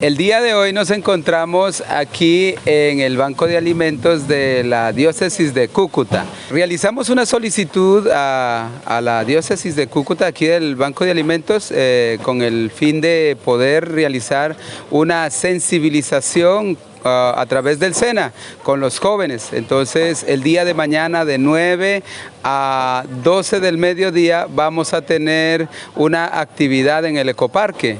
El día de hoy nos encontramos aquí en el Banco de Alimentos de la Diócesis de Cúcuta. Realizamos una solicitud a la Diócesis de Cúcuta, aquí del Banco de Alimentos, con el fin de poder realizar una sensibilización a través del SENA con los jóvenes. Entonces el día de mañana de 9 a 12 del mediodía vamos a tener una actividad en el ecoparque.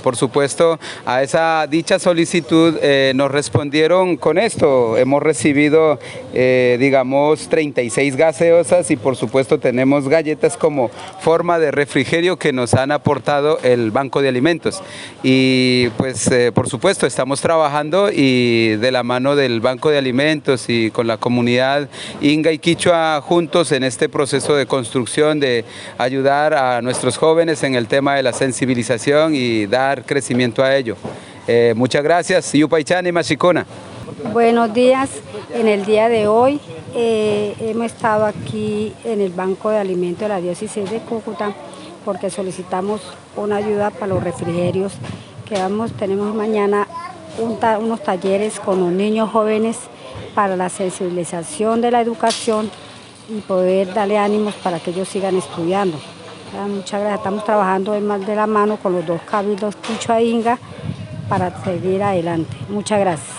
Por supuesto, a esa dicha solicitud nos respondieron con esto. Hemos recibido digamos 36 gaseosas y por supuesto tenemos galletas como forma de refrigerio que nos han aportado el Banco de Alimentos. Y pues por supuesto estamos trabajando y de la mano del Banco de Alimentos y con la comunidad Inga y Quichua juntos en este proceso de construcción, de ayudar a nuestros jóvenes en el tema de la sensibilización y dar crecimiento a ello. Muchas gracias. Yupaychani Mashikuna. Buenos días. En el día de hoy hemos estado aquí en el Banco de Alimentos de la Diócesis de Cúcuta porque solicitamos una ayuda para los refrigerios que tenemos mañana unos talleres con los niños jóvenes para la sensibilización de la educación y poder darle ánimos para que ellos sigan estudiando. Muchas gracias. Estamos trabajando de la mano con los dos cabildos Quichua e Inga para seguir adelante. Muchas gracias.